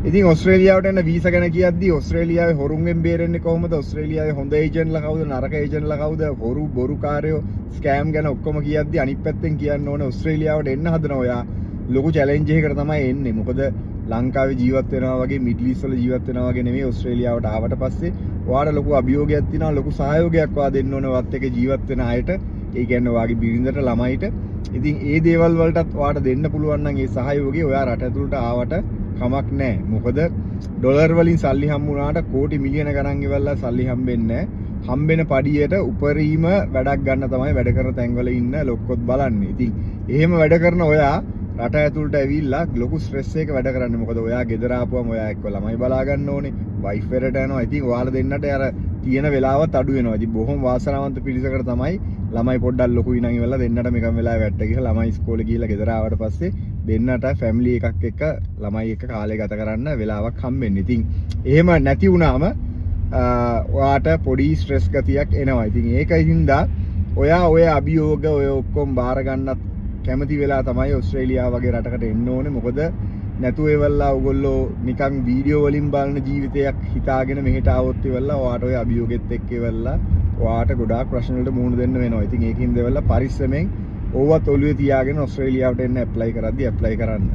ඉතින් ඕස්ට්‍රේලියාවට එන වීසා ගැන කියද්දි ඕස්ට්‍රේලියාවේ හොරුන්ගෙන් බේරෙන්නේ කොහොමද? ඕස්ට්‍රේලියාවේ හොඳ ඒජන්ට්ලා කවුද? නරක ඒජන්ට්ලා කවුද? හොරු බොරුකාරයෝ ස්කෑම් ගැන ඔක්කොම කියද්දි අනිත් පැත්තෙන් කියන්න ඕනේ ඕස්ට්‍රේලියාවට එන්න හදන ඔයා ලොකු චැලෙන්ජ් එකකට තමයි එන්නේ. මොකද ලංකාවේ ජීවත් වෙනවා වගේ මිඩල් ඊස්ට් වල ජීවත් වෙනවා වගේ නෙමෙයි ඕස්ට්‍රේලියාවට ආවට පස්සේ ඔයාට ලොකු අභියෝගයක් තියෙනවා, ලොකු සහයෝගයක් ඔයා දෙන්න ඕනේ වත් එක ජීවත් වෙන අයට. ඒ කියන්නේ ඔයාගේ බිරිඳට ළමයිට. ඉතින් ඒ දේවල් වලටත් ඔයාට දෙන්න පුළුවන් නම් ඒ සහයෝගය ඔයා රට ඇතුළට ආවට කමක් නැහැ. මොකද ඩොලර් වලින් සල්ලි හම්බුනාට කෝටි මිලියන ගණන් ඉවල්ලා සල්ලි හම්බෙන්නේ නැහැ. හම්බෙන පඩියට උපරිම වැඩක් ගන්න තමයි වැඩ කරන තැන්වල ඉන්න ලොක්කොත් බලන්නේ. ඉතින් එහෙම වැඩ කරන ඔයා රට ඇතුළට ඇවිල්ලා ලොකු ස්ට්‍රෙස් එකක වැඩ කරන්නේ. මොකද ඔයා ගෙදර ආපුවම ඔයා එක්ක ළමයි බලා ගන්න ඕනේ. වයිෆ් එකට යනවා. ඉතින් ඔයාලා දෙන්නට අර තියෙන වෙලාවත් අඩු වෙනවා. ඉතින් බොහොම වාසනාවන්ත පිරිසකට තමයි ළමයි පොඩ්ඩක් ලොකුයි නම් ඉවල්ලා දෙන්නට මේකම වෙලාවෙ වැට්ට ගිහලා ළමයි ඉස්කෝලේ ගිහලා ගෙදර ආවට පස්සේ දෙන්නට ෆැමිලි එකක් එක්ක ළමයි එක්ක කාලය ගත කරන්න වෙලාවක් හම්බෙන්නේ. ඉතින් එහෙම නැති වුණාම ඔයාට පොඩි ස්ට්‍රෙස් ගතියක් එනවා. ඉතින් ඒකින්ද ඔයා ඔය අභියෝග ඔය ඔක්කොම බාර ගන්නත් කැමති වෙලා තමයි ඕස්ට්‍රේලියාව වගේ රටකට එන්න ඕනේ. මොකද නැතුව ඒවල්ලා ඔයගොල්ලෝ නිකන් වීඩියෝ වලින් බලන ජීවිතයක් හිතාගෙන මෙහෙට ආවොත් ඒවල්ලා ඔයාට ඔය අභියෝගෙත් එක්ක ඒවල්ලා ඔයාට ගොඩාක් ප්‍රශ්න වලට මුහුණ දෙන්න වෙනවා. ඉතින් ඒකින්ද ඒවල්ලා පරිස්සමෙන් ඕවත් ඔළුවේ තියාගෙන ඕස්ට්‍රේලියාවට එන්න ඇප්ලයි කරද්දී ඇප්ලයි කරන්න.